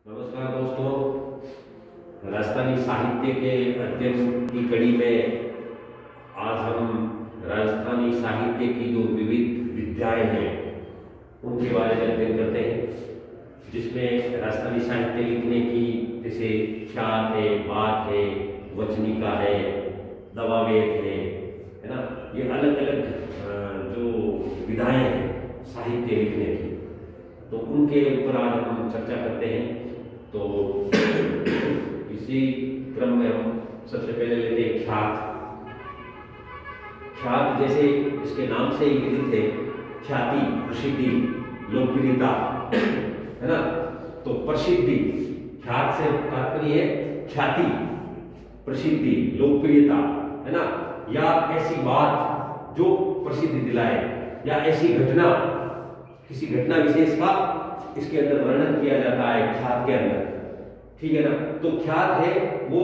नमस्कार दोस्तों, राजस्थानी साहित्य के अध्ययन की कड़ी में आज हम राजस्थानी साहित्य की जो विविध विधाएं हैं उनके बारे में अध्ययन करते हैं, जिसमें राजस्थानी साहित्य लिखने की जैसे ख्यात है, बात है, वचनिका है, दवावेद है ना। ये अलग अलग जो विधाएं हैं साहित्य लिखने की, तो उनके ऊपर आज हम चर्चा करते हैं। तो इसी क्रम में हम सबसे पहले लेते हैं ख्यात। ख्यात जैसे इसके नाम से ही विदित है, ख्याति, प्रसिद्धि, लोकप्रियता है ना। तो प्रसिद्धि, ख्यात से तात्पर्य है ख्याति, प्रसिद्धि, लोकप्रियता है ना, या ऐसी बात जो प्रसिद्धि दिलाए, या ऐसी घटना, किसी घटना विशेष का इसके अंदर वर्णन किया जाता है ख्यात के अंदर, ठीक है ना। तो ख्यात है वो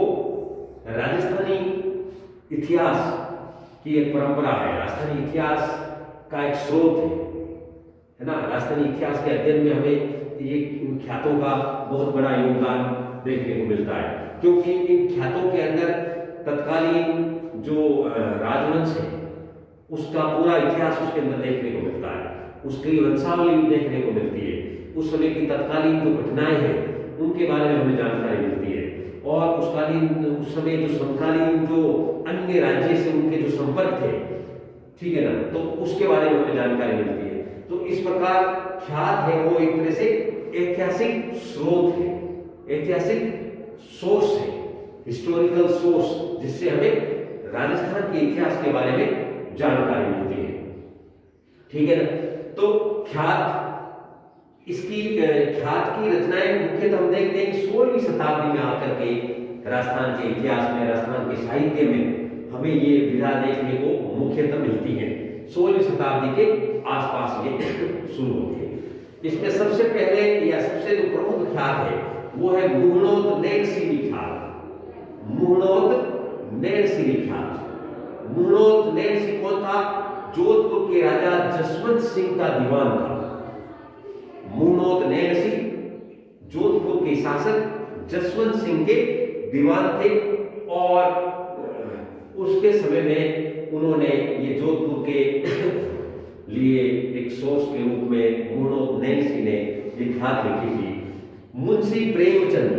राजस्थानी इतिहास की एक परंपरा है, राजस्थानी इतिहास का एक स्रोत है ना। राजस्थानी इतिहास के अध्ययन में हमें ये इन ख्यातों का बहुत बड़ा योगदान देखने को मिलता है, क्योंकि इन ख्यातों के अंदर तत्कालीन जो राजवंश है उसका पूरा इतिहास उसके अंदर देखने को मिलता है, उसकी वंशावली देखने को मिलती है, उस समय की तत्कालीन जो घटनाएं हैं उनके बारे में हमें जानकारी मिलती है, और उस समय जो समकालीन जो अन्य राज्य से उनके जो संपर्क थे, ठीक है ना, तो उसके बारे में हमें जानकारी मिलती है। तो इस प्रकार ख्यात है वो एक तरह से ऐतिहासिक स्रोत है, ऐतिहासिक सोर्स है, हिस्टोरिकल सोर्स, जिससे हमें राजस्थान के इतिहास के बारे में जानकारी मिलती है, ठीक है ना। तो ख्यात, इसकी ख्यात की रचनाएं मुख्यतः हम देखते हैं 16वीं शताब्दी में आकर के राजस्थान के इतिहास में, राजस्थान के साहित्य में हमें ये विधा देखने को मुख्यतः मिलती है। 16वीं शताब्दी के आसपास ये शुरू होती है। इसमें सबसे पहले या सबसे जो प्रमुख ख्यात है वो है मुहणोत नैनसिरी ख्यात। मुहणोत नैनसिरी ख्यात। मुहणोत नैनसिरी कौन था? जोधपुर के राजा जसवंत सिंह का दीवान था। मुहणोत नैनसिंह जोधपुर के शासक जसवंत सिंह के दीवान थे, और उसके समय में उन्होंने ये जोधपुर के लिए एक सोर्स के रूप में मुहणोत नैनसिंह ने ये ख्यात लिखी थी। मुंशी प्रेमचंद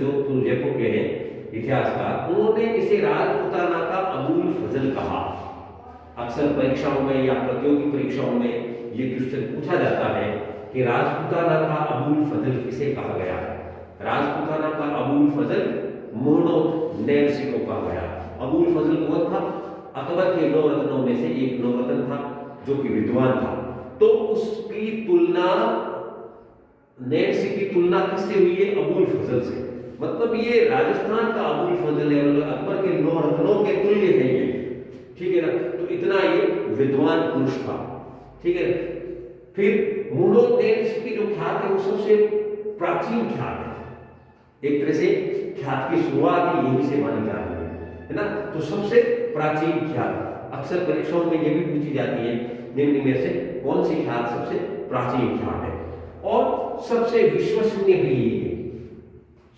जोधपुर जयपुर के हैं इतिहासकार, उन्होंने इसे राजपुताना का अबुल फजल कहा। अक्सर परीक्षाओं में या प्रतियोगी परीक्षाओं में ये क्वेश्चन पूछा जाता है कि राजपुताना का अबुल फजल किसे कहा गया है। राजपुताना का अबुल फजल मुहणोत नैनसिंह को कहा गया। अबुल फजल कौन था? अकबर के 9 रत्नों में से एक 9 रत्न था, जो कि विद्वान था। तो उसकी तुलना, नैनसिंह की तुलना किससे हुई है? अबुल फजल से। मतलब ये राजस्थान का अबुल फजल है, अकबर के 9 रत्नों के तुल्य है ये, ठीक है ना। तो इतना ये विद्वान पुरुष था, ठीक है। फिर मुहणोत नैनसिंह की जो ख्यात है वो सबसे प्राचीन ख्यात है। एक तरह से ख्यात की शुरुआत ही यहीं से मानी जा रही है ना। तो सबसे प्राचीन ख्यात, अक्सर परीक्षाओं में ये भी पूछी जाती है, निम्न में से कौन सी ख्यात सबसे प्राचीन ख्यात है, और सबसे विश्वसनीय भी है,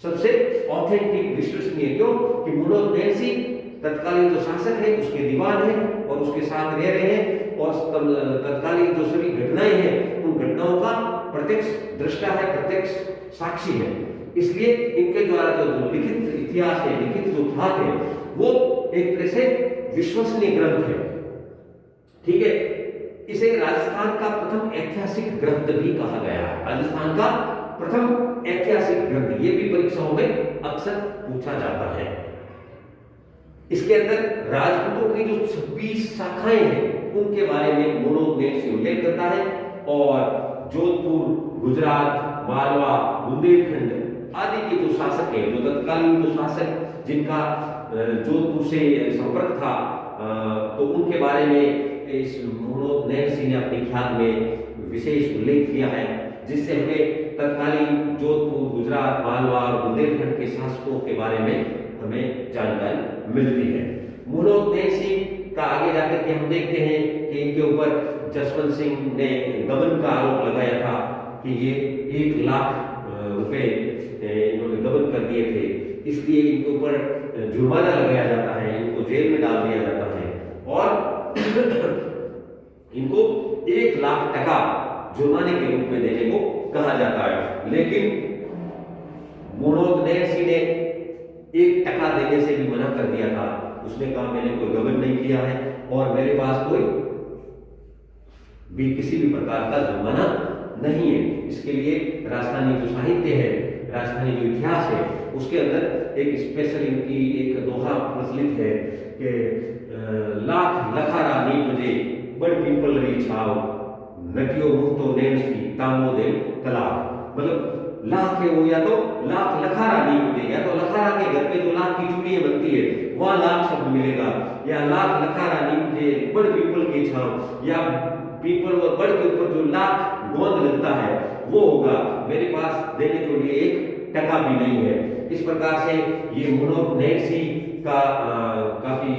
सबसे ऑथेंटिक, विश्वसनीय। क्यों कि मुहणोत नैनसिंह तत्कालीन जो शासक है उसके दीवान है और उसके साथ रह रहे हैं, और तत्कालीन जो सभी घटनाएं हैं उन घटनाओं का प्रत्यक्ष दृष्टा है, प्रत्यक्ष साक्षी है। इसलिए इनके द्वारा जो लिखित इतिहास है, लिखित जो ख्यात है, वो एक तरह से विश्वसनीय ग्रंथ है, ठीक है। इसे राजस्थान का प्रथम ऐतिहासिक ग्रंथ भी कहा गया है। राजस्थान का प्रथम ऐतिहासिक ग्रंथ, ये भी परीक्षाओं में अक्सर पूछा जाता है। इसके अंदर राजपूतों की जो 26 शाखाएं हैं उनके बारे में मुहणोत नैनसिंह उल्लेख करता है, और जोधपुर, गुजरात, मालवा, बुंदेलखंड आदि के जो शासक हैं, जो तत्कालीन जो शासक जिनका जोधपुर से संपर्क था, तो उनके बारे में इस मुहणोत नैनसिंह ने अपनी ख्यात में विशेष उल्लेख किया है, जिससे हमें तत्कालीन जोधपुर, गुजरात, मालवा और बुंदेलखंड के शासकों के बारे में हमें जानकारी मिलती है। मुहणोत नैनसिंह का आगे जाकर के हम देखते हैं कि इनके ऊपर जसवंत सिंह ने गबन का आरोप लगाया था, कि ये 1 लाख रुपए इन्होंने गबन कर दिए थे, इसलिए इनके ऊपर जुर्माना लगाया जाता है, इनको जेल में डाल दिया जाता है और इनको 1 लाख टका जुर्माने के रूप में देने को कहा जाता है। लेकिन मनोज नैन्सी ने 1 टका देने से भी मना कर दिया था। उसने कहा मैंने कोई गबन नहीं किया है और मेरे पास कोई भी किसी भी प्रकार का जुर्माना नहीं है। इसके लिए राजस्थानी जो साहित्य है, राजस्थानी जो इतिहास है, उसके अंदर एक स्पेशल इनकी एक दोहा प्रचलित है कि लाख लखारा नी तुझे बड़ पिंपल री छाव नटियो मुंह तो नैन्सी तामो दे तलाब। मतलब लाख है वो या तो लाख लखारा नहीं मिले, या तो लखारा के घर पे जो लाख की चूड़ियां बनती है वहां लाख शब्द मिलेगा, या लाख लखारा नहीं मिले बड़ पीपल की छांव, या पीपल व बड़ के ऊपर जो लाख गोंद लगता है वो होगा। मेरे पास देने के लिए 1 टका भी नहीं है। इस प्रकार से ये मनोज नैन्सी का काफी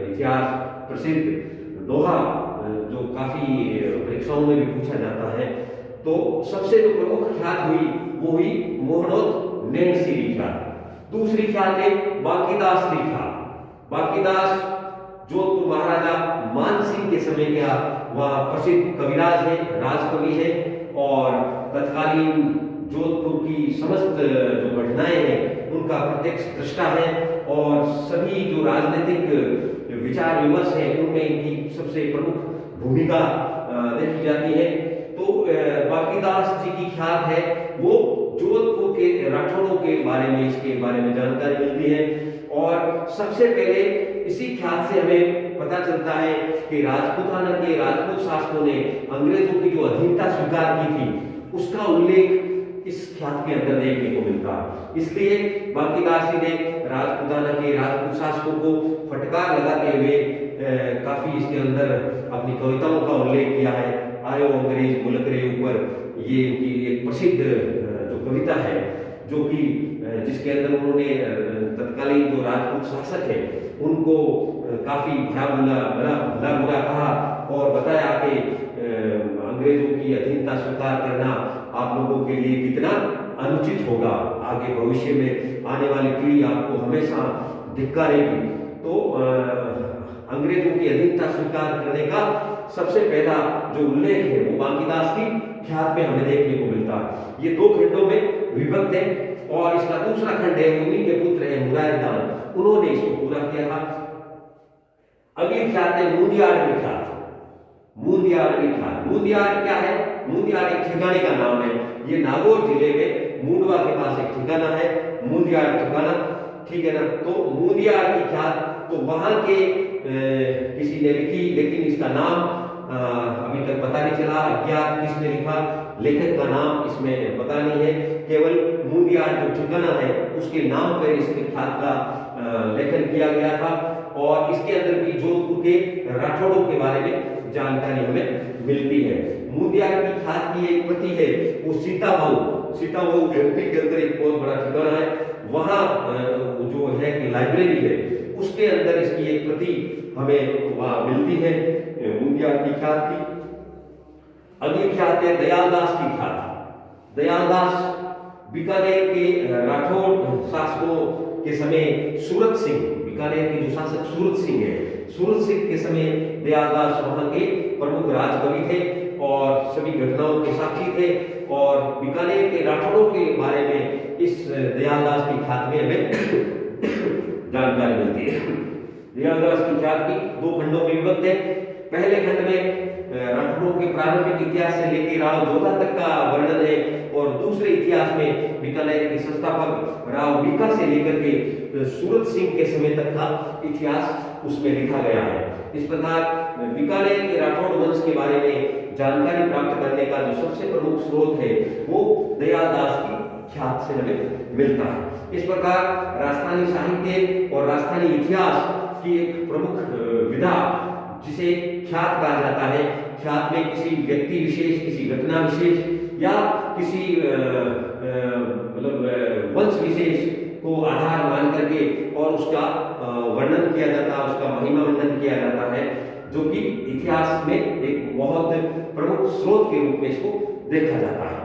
इतिहास प्रसिद्ध दोहा जो काफी परीक्षाओं में भी पूछा जाता है। तो सबसे जो प्रमुख ख्यात हुई वो हुई मनोज नैन्सी की ख्यात। दूसरी ख्यात है बांकीदास की ख्यात। बांकीदास जोधपुर महाराजा मान सिंह के समय का वह प्रसिद्ध कविराज है, राजकवि है और तत्कालीन जोधपुर की समस्त जो घटनाएं हैं उनका प्रत्यक्ष दृष्टा है और सभी जो राजनीतिक विचार विमर्श है उनमें इनकी सबसे प्रमुख भूमिका देखी जाती है। तो बांकीदास जी की ख्यात है वो जोधपुर के राठौड़ों के बारे में, इसके बारे में जानकारी मिलती है और सबसे पहले इसी ख्यात से हमें पता चलता है कि राजपूताना के राजपूत शासकों ने अंग्रेजों की जो अधीनता स्वीकार की थी उसका उल्लेख इस ख्यात के अंदर देखने को मिलता है। इसलिए बांकीदास जी ने राजपूताना के राजपूत शासकों को फटकार लगाते हुए काफी इसके अंदर अपनी कविताओं का उल्लेख किया है। आयो अंग्रेज मुल्क रे ऊपर, ये इनकी एक प्रसिद्ध जो कविता है जो कि जिसके अंदर उन्होंने तत्कालीन जो राजपूत शासक है उनको काफी भला बुरा कहा और बताया कि अंग्रेजों की अधीनता स्वीकार करना आप लोगों के लिए कितना अनुचित होगा, आगे भविष्य में आने वाली पीढ़ी आपको हमेशा धिक्कारेगी। तो अंग्रेजों की अधीनता स्वीकार करने का सबसे पहला जो उल्लेख है वो बांकीदास की ख्यात में हमें देखने को मिलता है। ये 2 खंडों में विभक्त है और इसका दूसरा खंड है उन्हीं के पुत्र है मुरारदान, उन्होंने इसको पूरा किया था। अगली ख्यात है मुंदियार की ख्यात। मुंदियार की ख्यात, मुंदियार क्या है? मुंदियार एक ठिकाने का नाम है। ये नागौर जिले में मुंडवा के पास एक ठिकाना है, मुंदियार ठिकाना, ठीक है ना। तो मुंदियार की ख्यात तो वहां के किसी ने लिखी, लेकिन इसका नाम अभी तक पता नहीं चला, अज्ञात किसने लिखा, लेखक का नाम इसमें पता नहीं है। केवल मुंदियार जो ठिकाना है उसके नाम पर इसके ख्यात का लेखन किया गया था और इसके अंदर भी जोधपुर के राठौड़ों के बारे में जानकारी हमें मिलती है। मुंदियार की ख्यात की एक प्रति है वो सीतामऊ एमपी के अंदर एक बहुत बड़ा ठिकाना है, वहां जो है कि लाइब्रेरी है उसके अंदर इसकी एक प्रति हमें वहां मिलती है मुंदियार की ख्यात की। अगली ख्यात है दयालदास की ख्यात। दयालदास बीकानेर के राठौड़ शासकों के समय सूरत सिंह, बीकानेर के जो शासक सूरत सिंह है, सूरत सिंह के समय दयालदास वहां के प्रमुख राजकवि थे और सभी घटनाओं के साक्षी थे और बीकानेर के राठौड़ों के बारे में इस दयालदास की ख्यात में हमें जानकारी मिलती है। दयालदास की ख्यात की 2 खंडों में विभक्त है। पहले खंड में राठौड़ों के प्रारंभिक इतिहास से लेकर राव जोधा तक का वर्णन है और दूसरे इतिहास में बीकानेर के संस्थापक राव बीका से लेकर के सूरत सिंह के समय तक का इतिहास उसमें लिखा गया है। इस प्रकार बीकानेर के राठौड़ वंश के बारे में जानकारी प्राप्त करने का जो सबसे प्रमुख स्रोत है वो दयालदास की ख्यात से हमें मिलता है। इस प्रकार राजस्थानी साहित्य और राजस्थानी इतिहास की एक प्रमुख विधा जिसे ख्यात कहा जाता है, ख्यात में किसी व्यक्ति विशेष, किसी घटना विशेष या किसी मतलब वंश विशेष को आधार मान करके और उसका वर्णन किया जाता है, उसका महिमा वर्णन किया जाता है, जो कि इतिहास में एक बहुत प्रमुख स्रोत के रूप में इसको देखा जाता है।